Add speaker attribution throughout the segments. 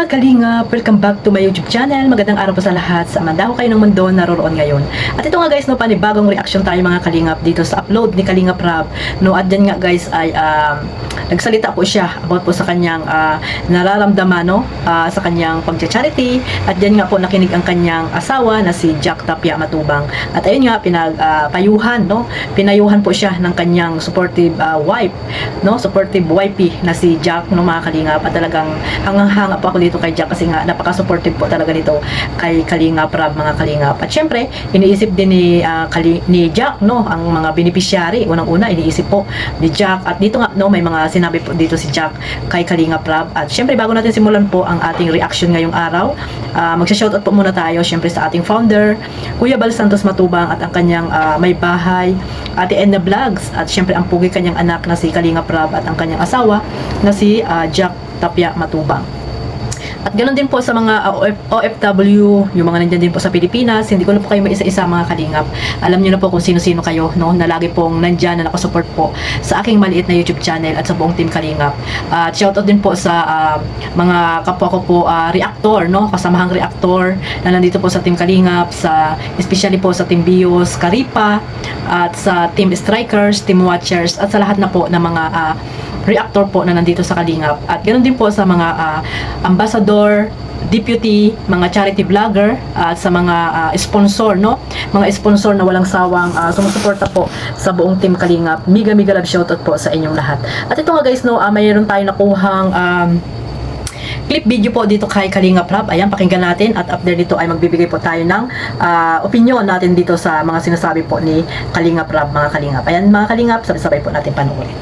Speaker 1: mga kalingap! Welcome back to my YouTube channel. Magandang araw po sa lahat sa mandaho kayo ng mundo naroroon ngayon. At ito nga guys, no, panibagong reaction tayo mga kalingap dito sa upload ni Kalingap Rab. No, at dyan nga guys ay nagsalita po siya about po sa kanyang nararamdaman, no, sa kanyang pagcha-charity. At dyan nga po nakinig ang kanyang asawa na si Jack Tapia Matubang. At ayun nga pinagpayuhan, no, pinayuhan po siya ng kanyang supportive wife, no, supportive wifey na si Jack, no, mga kalingap. At talagang hangang-hanga po ako dito kay Jack kasi nga napaka-supportive po talaga nito kay Kalingap Rab, mga kalingap. At syempre, iniisip din ni Jack, no, ang mga beneficiary. Unang-una, iniisip po ni Jack. At dito nga, no, may mga sinabi po dito si Jack kay Kalingap Rab. At syempre, bago natin simulan po ang ating reaction ngayong araw, magsha-shoutout po muna tayo syempre sa ating founder, Kuya Bal Santos Matubang, at ang kanyang may bahay, Ate Edna Vlogs, at syempre ang pugi kanyang anak na si Kalingap Rab, at ang kanyang asawa na si Jack Tapia Matubang. At ganoon din po sa mga OFW, yung mga nandyan din po sa Pilipinas. Hindi ko na po kayo maisa-isa mga kalingap. Alam niyo na po kung sino-sino kayo, no, na lagi pong nandyan na nakasupport po sa aking maliit na YouTube channel at sa buong team Kalingap. At shoutout din po sa mga kapwa ko po reactor, no, kasamahang reactor na nandito po sa team Kalingap, especially po sa team Bios, Karipa, at sa team Strikers, team Watchers, at sa lahat na po ng mga reactor po na nandito sa Kalingap. At ganoon din po sa mga ambassador, deputy, mga charity vlogger, at sa mga sponsor, no, mga sponsor na walang sawang sumusuporta po sa buong team Kalingap. Mega love shoutout po sa inyong lahat. At ito nga guys, no, mayroon tayong nakuhang clip video po dito kay Kalingap Rab. Ayan, pakinggan natin, at after dito ay magbibigay po tayo ng opinion natin dito sa mga sinasabi po ni Kalingap Rab, mga kalingap. Ayan mga kalingap, sabay-sabay po natin panoorin.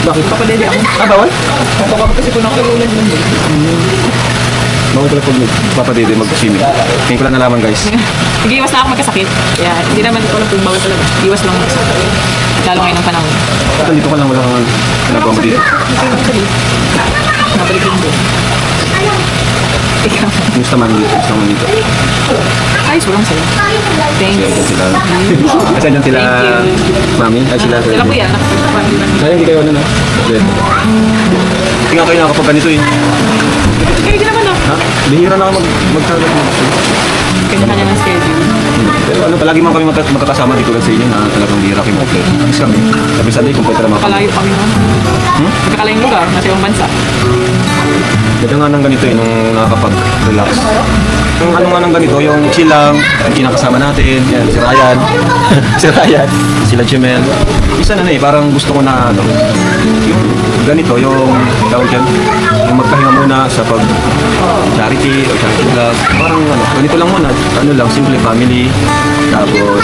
Speaker 2: Bakit? Papadede ako. Bawal? Bawal kasi po nakakululan yun. Bawal pala pag papadede mag-swimming. Ngayon ko lang nalaman guys.
Speaker 3: Nag-iwas na ako magkasakit. Kaya hindi naman ko alam kung bawal talaga. Iwas lang magkasakit. Lalo ngayon ng panahon.
Speaker 2: At nandito ka lang, wala kang ginagawa mo dito.
Speaker 3: Nabalik din doon. Ikaw.
Speaker 2: Gusto naman dito.
Speaker 3: Ayos, walang sa'yo. Thanks.
Speaker 2: Sila. Kasi dyan sila,
Speaker 3: Thank you.
Speaker 2: mami. Ay sila.
Speaker 3: Sila kuya.
Speaker 2: Kaya hindi kayo ano na. Tingnan kayo nakakapag ganito eh.
Speaker 3: Kayo din naman ah.
Speaker 2: Ha? Bihira na ako magsasagot mo.
Speaker 3: Kanya-kanya ng schedule.
Speaker 2: Pero ano, palagi man kami magkakasama dito lang sa inyo na talagang bihira kayo mag-play. Kasi kami, sabi kung pwede naman kami.
Speaker 3: Makalayo kami nun. Magkakalayong lugar. Nasa ibang bansa.
Speaker 2: Ganda nga ng ganito eh, nung nakakapag-relax. Yung ano nga ng ganito, yung chill lang, yung kinakasama natin, yan, si Ryan, si Ryan, sila Jemel. Isa na eh, parang gusto ko na, ano, yung ganito, yung tawag dyan, yung magpahinga muna sa pag-charity o charity vlog. Parang ano, ganito lang muna, ano lang, simple family, tapos,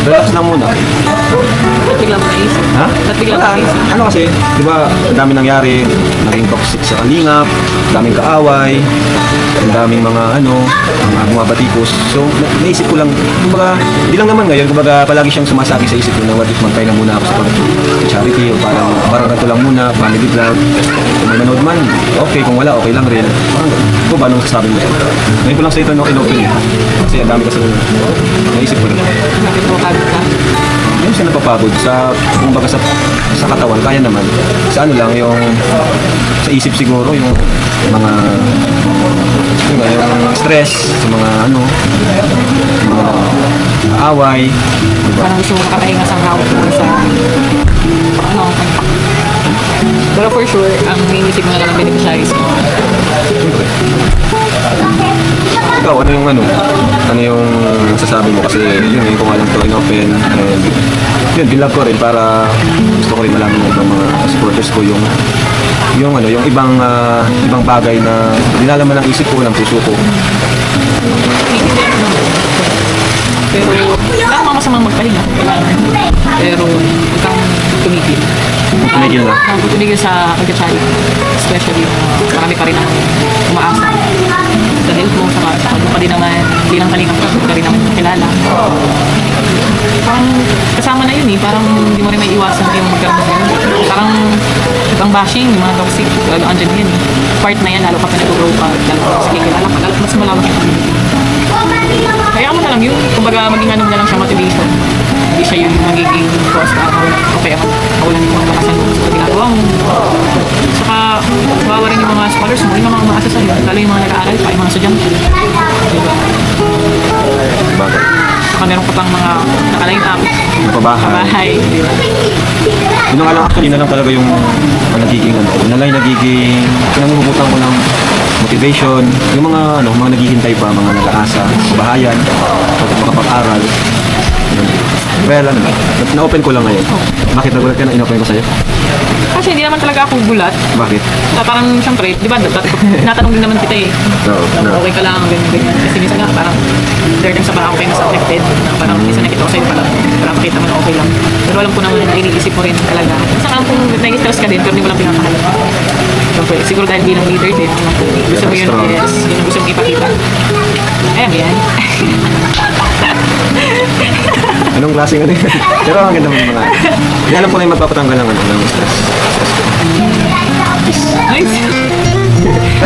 Speaker 2: relax lang muna.
Speaker 3: Ba't bigla mo naisip?
Speaker 2: Ha?
Speaker 3: Ba't bigla mo
Speaker 2: Wala.
Speaker 3: naisip?
Speaker 2: Ano kasi, di ba, ang daming nangyari, naging toxic sa Kalingap, daming kaaway, ang daming mga mga bumabatikos. So, naisip ko lang, kumbaga, hindi lang naman ngayon, kumbaga, palagi siyang sumasabi sa isip ko na what if magpahinga muna ako sa charity o parang ganito lang muna, family vlog. Kung may manood man, okay, kung wala, okay lang rin. Parang, ito ba, anong sasabi mo? Ngayon ko lang sa ito, no, in-open eh. Kasi ang dami kasi naisip ko lang.
Speaker 3: Bakit mo kagod ka?
Speaker 2: Yung siya napapagod kumbaga sa katawan, kaya naman. Sa ano lang, yung sa isip siguro, yung mga yung stress, sa mga mga away. Diba?
Speaker 3: Parang gusto mo makapahinga sa hawak mo sa pero for sure, ang inisip mo na lang ang beneficiaries mo.
Speaker 2: Ikaw, ano yung sasabi mo? Kasi yun, ko nga lang ito in-open. And yun, binlog ko rin para gusto ko rin malaman ng ibang mga supporters ko yung ibang bagay na dinalaman ng isip ko, ng puso ko.
Speaker 3: Pero wala namang masamang magpahinga. Pero huwag kang tumigil.
Speaker 2: Tumigil na.
Speaker 3: Huwag tumigil sa pagkachari. Especially marami pa rin ang umaasa. Sa health mo, sa mo pa din naman bilang kalingap ka rin naman kilala. Parang kasama na yun eh. Parang hindi mo rin may iwasan yung magkaroon ng ganun. Parang ibang bashing, yung mga toxic, andyan yan eh. Part na yan, lalo ka pa nag-grow ka, lalo ka sige, kilala ka, lalo mas malawak yung community. Kaya mo na lang yun, kumbaga maging ano mo na lang siya motivation. Hindi siya yung magiging cause para okay ako, mawalan yung mga makasan mo sa ginagawa mo. Saka, kawawa rin yung mga scholars mo, meron ka pang mga nakaline up sa
Speaker 2: Napabahay.
Speaker 3: bahay, di ba?
Speaker 2: Yun na nga lang actually, yun na lang talaga yung nagiging ano. Yun na lang yung nagiging pinanguhugutan ko ng motivation. Yung mga ano, mga naghihintay pa, mga nag-aasa, kabahayan, makapag-aral. Yun. Well, ano lang, na-open ko lang ngayon. Bakit nagulat ka na in-open ko sa'yo?
Speaker 3: Kasi hindi naman talaga ako gulat.
Speaker 2: Bakit?
Speaker 3: Parang siyempre, di ba, tinatanong din naman kita eh.
Speaker 2: No, no.
Speaker 3: Okay ka lang, ganyan. Kasi minsan nga, parang third time sa parang ako kayo mas affected. Na parang minsan nakita ko sa'yo, parang makita mo na okay lang. Pero alam ko naman na iniisip mo rin talaga. Minsan alam kung nai-stress ka din, pero hindi mo lang pinakahalap. So, siguro dahil bilang leader din, gusto mo yun, yes, yun ang gusto mong ipakita. Ayan, yan.
Speaker 2: Anong klaseng ano yun? Pero ang ganda mo yung mga... Hindi alam ko na yung magpapatanggal ng ano, ng stress. Peace.
Speaker 3: Nice.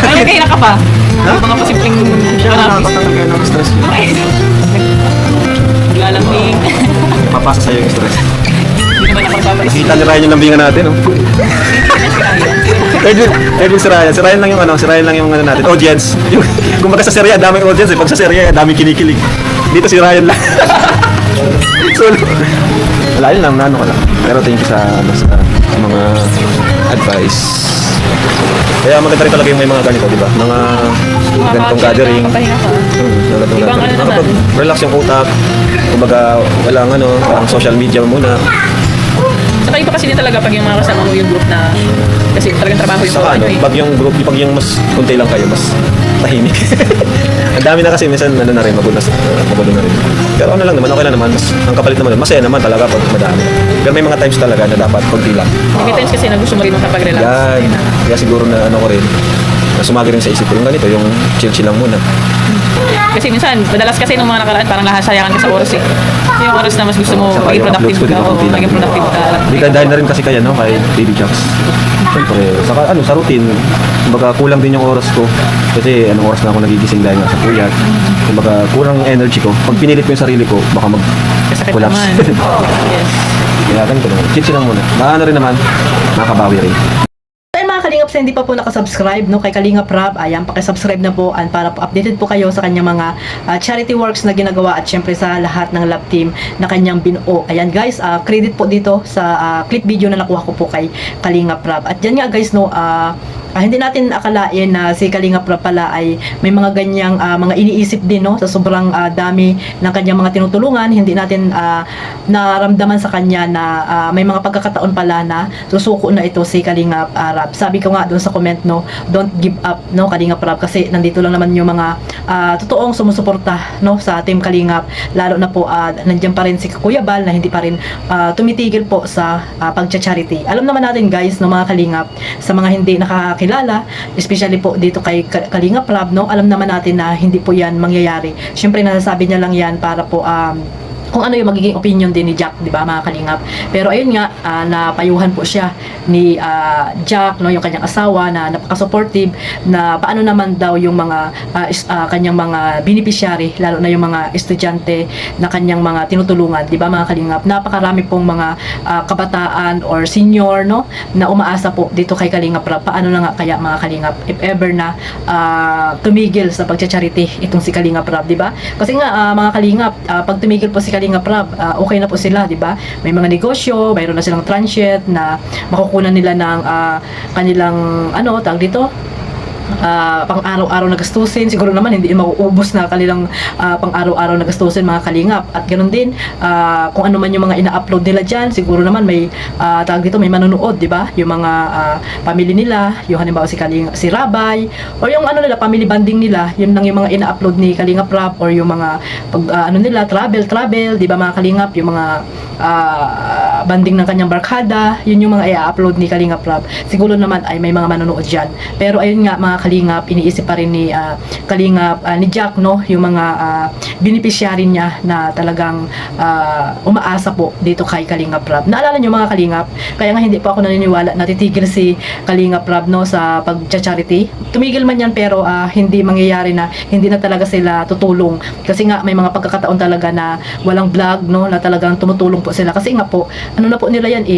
Speaker 3: Ay, kaya ka pa.
Speaker 2: Ha?
Speaker 3: Mga posibleng
Speaker 2: Siya
Speaker 3: cannabis.
Speaker 2: nakapatanggal ng stress.
Speaker 3: Nice. Naglalambing.
Speaker 2: Papasa sa'yo yung stress.
Speaker 3: Hindi naman nakapapais.
Speaker 2: Kita ni Ryan yung lambingan natin, no? Edwin si Ryan. Si Ryan lang yung ano, si Ryan lang yung ano natin, audience. Yung, kumbaga sa serye, daming audience eh. Pag sa serye, daming kinikilig. Dito si Ryan lang. Solo. Wala yun lang, nano ko lang. Pero thank you sa, ano, sa mga advice. Kaya maganda rin talaga yung may mga ganito, di ba? Mga ganitong gathering.
Speaker 3: Papahinga ka.
Speaker 2: Ganitong
Speaker 3: Ibang
Speaker 2: gathering.
Speaker 3: ano naman.
Speaker 2: Relax yung utak. Kumbaga, walang ano, parang social media muna.
Speaker 3: Saka iba kasi din talaga pag yung mga kasama mo yung group na kasi talagang trabaho yung
Speaker 2: Saka
Speaker 3: gawa
Speaker 2: ano,
Speaker 3: nyo eh.
Speaker 2: pag yung group, pag yung mas kunti lang kayo, mas tahimik. Ang dami na kasi, minsan ano na rin, magulo na rin. Pero ano lang naman, okay lang naman, mas, ang kapalit naman, masaya naman talaga pag madami. Pero may mga times talaga na dapat kunti lang.
Speaker 3: May times kasi na gusto mo rin makapag-relax.
Speaker 2: Yan, kaya siguro na ano ko rin, na sumagi rin sa isip ko, yung ganito, yung chill-chill lang muna.
Speaker 3: Kasi minsan, madalas kasi nung mga nakaraan, parang nahasayangan ka sa oras eh. Yung oras na mas gusto mo
Speaker 2: Saka
Speaker 3: maging
Speaker 2: yung
Speaker 3: productive
Speaker 2: uploads ko
Speaker 3: ka.
Speaker 2: din
Speaker 3: Oo,
Speaker 2: konti lang.
Speaker 3: maging productive ka.
Speaker 2: Hindi ka dahil na rin kasi kaya no, kay Baby Jacks. Siyempre, saka ano, sa routine, kumbaga kulang din yung oras ko. Kasi anong oras na ako nagigising dahil nga sa puyat. Kumbaga kurang yung energy ko. Pag pinilit ko yung sarili ko, baka
Speaker 3: Kasakit
Speaker 2: mag-collapse.
Speaker 3: naman. Yes.
Speaker 2: Kaya ganito naman. Chill lang muna. Maano rin naman, makabawi rin.
Speaker 1: Ayun mga Kalingap, sa hindi pa po nakasubscribe no, kay Kalingap Rob, ayan, pakisubscribe na po para po updated po kayo sa kanyang mga charity works na ginagawa at syempre sa lahat ng love team na kanyang binuo. Ayan guys, credit po dito sa clip video na nakuha ko po kay Kalingap Rob. At dyan nga guys, no, hindi natin akalain na si Kalingap Rob pala ay may mga ganyang mga iniisip din no, sa sobrang dami ng kanyang mga tinutulungan. Hindi natin naramdaman sa kanya na may mga pagkakataon pala na susuko na ito si Kalingap Rob. Sabi ko nga doon sa comment no, don't give up no Kalingap Rob, kasi nandito lang naman yung mga totoong sumusuporta no sa Team Kalingap, lalo na po nandiyan pa rin si Kuya Bal na hindi pa rin tumitigil po sa pagcha-charity. Alam naman natin guys no mga Kalingap, sa mga hindi nakakilala, especially po dito kay Kalingap Rob no, alam naman natin na hindi po yan mangyayari. Syempre nasasabi niya lang yan para po kung ano yung magiging opinion din ni Jack, di ba mga Kalingap. Pero ayun nga, napayuhan po siya ni Jack, no, yung kanyang asawa na napaka-supportive, na paano naman daw yung mga kanyang mga beneficiary, lalo na yung mga estudyante na kanyang mga tinutulungan, di ba mga Kalingap. Napakarami pong mga kabataan or senior no, na umaasa po dito kay Kalingap Rob. Paano na nga kaya mga Kalingap, if ever na tumigil sa pagcha-charity itong si Kalingap Rob, di ba? Kasi nga mga Kalingap, pag tumigil po si Kalingap Rob, okay na po sila, di ba? May mga negosyo, mayroon na silang transient na makukunan nila ng kanilang tawag dito, pang araw-araw na gastusin. Siguro naman hindi mauubos na kanilang pang araw-araw na gastusin mga Kalingap. At ganoon din kung ano man yung mga ina-upload nila diyan, siguro naman may tawag dito, may manonood, di ba? Yung mga family nila, yung halimbawa si Rabay, or yung ano nila, family banding nila, yun lang yung mga ina-upload ni Kalingap Rob, or yung mga nila, travel, di ba mga Kalingap, yung mga banding ng kanyang barkada, yun yung mga i-upload ni Kalingap Rob. Siguro naman ay may mga manonood diyan. Pero ayun nga mga Kalingap, iniisip pa rin ni Kalingap, ni Jack no, yung mga beneficiary niya na talagang umaasa po dito kay Kalingap Rob. Naalala niyo mga Kalingap, kaya nga hindi po ako naniniwala na titigil si Kalingap Rob no sa pag-charity. Tumigil man yan, pero hindi mangyayari na hindi na talaga sila tutulong, kasi nga may mga pagkakataon talaga na walang vlog no, na talagang tumutulong po sila, kasi nga po ano na po nila yan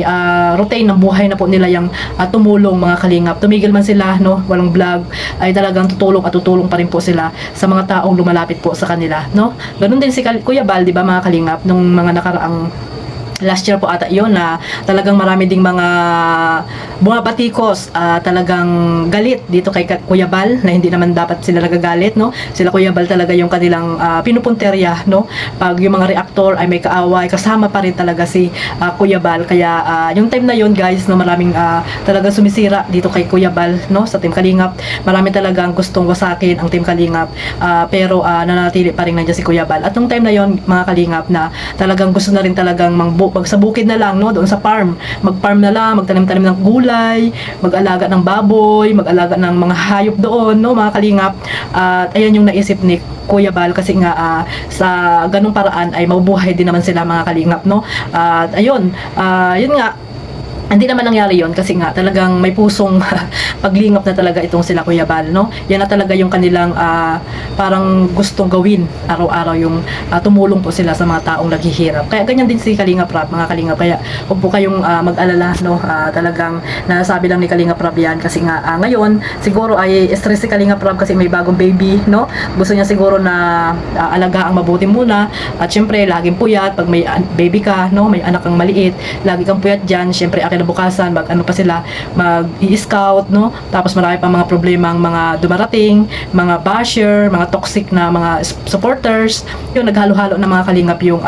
Speaker 1: routine ng buhay na po nila yung tumulong mga Kalingap. Tumigil man sila no, walang vlog, ay talagang tutulong at tutulong pa rin po sila sa mga taong lumalapit po sa kanila, no? Ganun din si Kuya Bal, di ba mga kalingap, nung mga nakaraang last year po ata yun na talagang marami ding mga bumabatikos, talagang galit dito kay Kuya Bal na hindi naman dapat sila nagagalit, no? Sila Kuya Bal talaga yung kanilang pinupunterya, no? Pag yung mga reactor ay may kaaway, kasama pa rin talaga si Kuya Bal. Kaya yung time na yun guys, no, maraming talagang sumisira dito kay Kuya Bal, no? Sa Team Kalingap, marami talagang gustong wasakin ang Team Kalingap, pero nanatili pa rin nandiyan si Kuya Bal. At nung time na yun mga Kalingap na talagang gusto na rin talagang sa bukid na lang, no, doon sa farm, mag-farm na lang, magtanim-tanim ng gulay, mag-alaga ng baboy, mag-alaga ng mga hayop doon, no, mga Kalingap. At ayan yung naisip ni Kuya Bal kasi nga sa ganung paraan ay mabubuhay din naman sila mga Kalingap, no. At ayun, yun nga, hindi naman nangyari yon kasi nga talagang may pusong paglingap na talaga itong sila Kuya Bal, no? Yan na talaga yung kanilang parang gustong gawin araw-araw, yung tumulong po sila sa mga taong naghihirap. Kaya ganyan din si Kalingap Rap, mga Kalingap. Kaya huwag po kayong mag-alala, no? Talagang nasabi lang ni Kalingap Rap yan kasi nga ngayon siguro ay stress si Kalingap Rap kasi may bagong baby, no? Gusto niya siguro na alagaan mabuti muna at syempre laging puyat pag may baby ka, no? May anak kang maliit, lagi kang puyat dyan. Syempre kinabukasan mag-ano pa sila, mag-i-scout, no? Tapos marami pa mga problema ang mga dumarating, mga basher, mga toxic na mga supporters. Yung naghalo-halo na mga Kalingap yung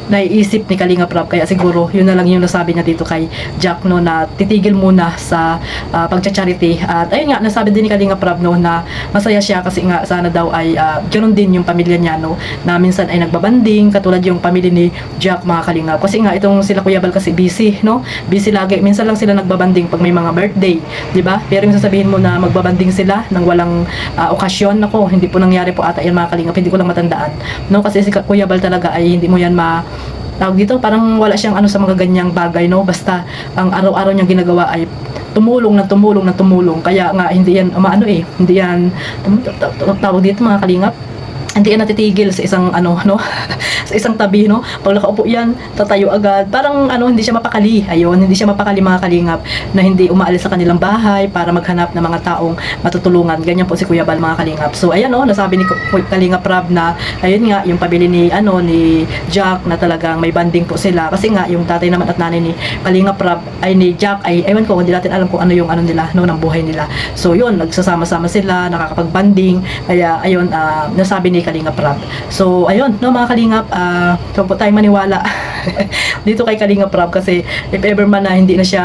Speaker 1: naiisip ni Kalingap Rap. Kaya siguro yun na lang yung nasabi niya dito kay Jack, no, na titigil muna sa pagcha-charity. At ayun nga, nasabi din ni Kalingap Rap, no, na masaya siya kasi nga sana daw ay ganoon din yung pamilya niya, no, na minsan ay nagbabanding katulad yung pamilya ni Jack, mga Kalingap. Kasi nga itong sila Kuya Bal kasi busy, no? Busy lagi. Minsan lang sila nagbabanding pag may mga birthday, di ba? Pero yung sasabihin mo na magbabanding sila nang walang okasyon, nako, hindi po nangyari po ata yan mga Kalingap. Hindi ko lang matandaan, no? Kasi si Kuya Bal talaga ay hindi mo yan tawag dito, parang wala siyang ano sa mga ganyang bagay, no? Basta ang araw-araw niyang ginagawa ay tumulong. Kaya nga hindi yan hindi yan tawag dito mga Kalingap, hindi yan natitigil sa isang no sa isang tabi, no? Pag nakaupo yan, tatayo agad. Parang hindi siya mapakali. Ayun, hindi siya mapakali mga Kalingap na hindi umaalis sa kanilang bahay para maghanap ng mga taong matutulungan. Ganyan po si Kuya Bal, mga Kalingap. So ayan, nasabi ni Kalingap Rab na ayun nga yung pabili ni Jack na talagang may banding po sila. Kasi nga yung tatay naman at nanay ni Kalingap Rab ay ni Jack ay ewan ko, hindi natin alam kung ano yung nila, no, ng buhay nila. So yun, nagsasama-sama sila, nakakapag-banding. Kaya ayun, nasabi ni Kalingap Rab. So ayun, no, mga Kalingap, so po tayo maniwala dito kay Kalingap Rab kasi if ever man na hindi na siya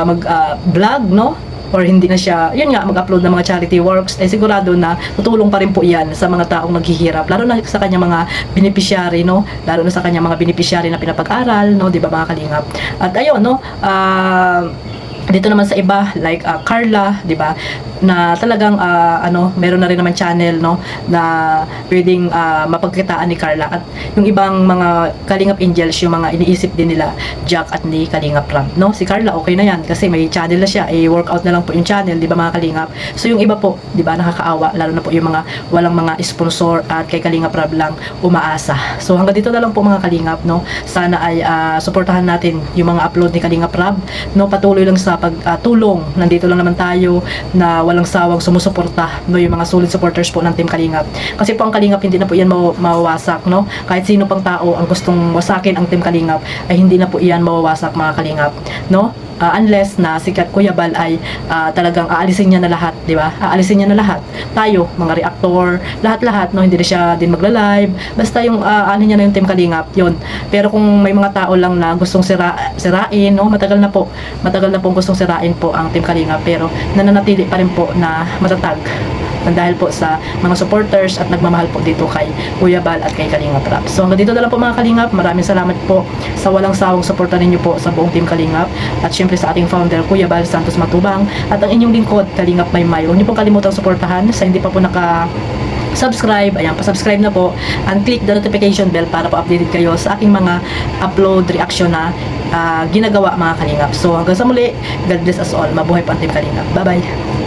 Speaker 1: mag-vlog, no, or hindi na siya, yun nga, mag-upload ng mga charity works, ay sigurado na tutulong pa rin po yan sa mga taong naghihirap, lalo na sa kanya mga beneficiary, no, lalo na sa kanya mga beneficiary na pinapag-aral, no, di ba mga Kalingap? At ayun, no, dito naman sa iba like Carla, 'di ba? Na talagang meron na rin naman channel, no, na pwedeng mapagkitaan ni Carla. At yung ibang mga Kalingap Angels, yung mga iniisip din nila Jack at ni Kalingap Rab, no? Si Carla okay na yan kasi may channel na siya, workout na lang po yung channel, 'di ba mga Kalingap? So yung iba po, 'di ba, nakakaawa, lalo na po yung mga walang mga sponsor at kay Kalingap Rab lang umaasa. So hanggang dito na lang po mga Kalingap, no? Sana ay suportahan natin yung mga upload ni Kalingap Rab, no? Patuloy lang sa pagtulong. Nandito lang naman tayo na walang sawang sumusuporta, no, yung mga solid supporters po ng Team Kalingap. Kasi po ang Kalingap hindi na po yan mawawasak, no? Kahit sino pang tao ang gustong wasakin ang Team Kalingap ay hindi na po yan mawawasak, mga Kalingap, no? Unless na si Kuya Bal ay talagang aalisin niya na lahat, di ba? Aalisin niya na lahat. Tayo, mga reactor, lahat-lahat, no? Hindi na siya din magla-live. Basta yung niya na yung Team Kalingap, yun. Pero kung may mga tao lang na gustong sirain, no? Matagal na po gustong sirain po ang Team Kalingap, pero nananatili pa rin po na matatag dahil po sa mga supporters at nagmamahal po dito kay Kuya Bal at kay Kalingap Rab. So hanggang dito na lang po mga Kalingap. Maraming salamat po sa walang sawang suporta ninyo po sa buong Team Kalingap at syempre sa ating founder Kuya Bal Santos Matubang at ang inyong lingkod Kalingap Maymay. Huwag niyo pong kalimutang suportahan sa hindi pa po subscribe, ayan, pa-subscribe na po and click the notification bell para po updated kayo sa aking mga upload reaction na ginagawa, mga Kalingap. So hanggang sa muli, God bless us all. Mabuhay po ang Team Kalingap. Bye-bye.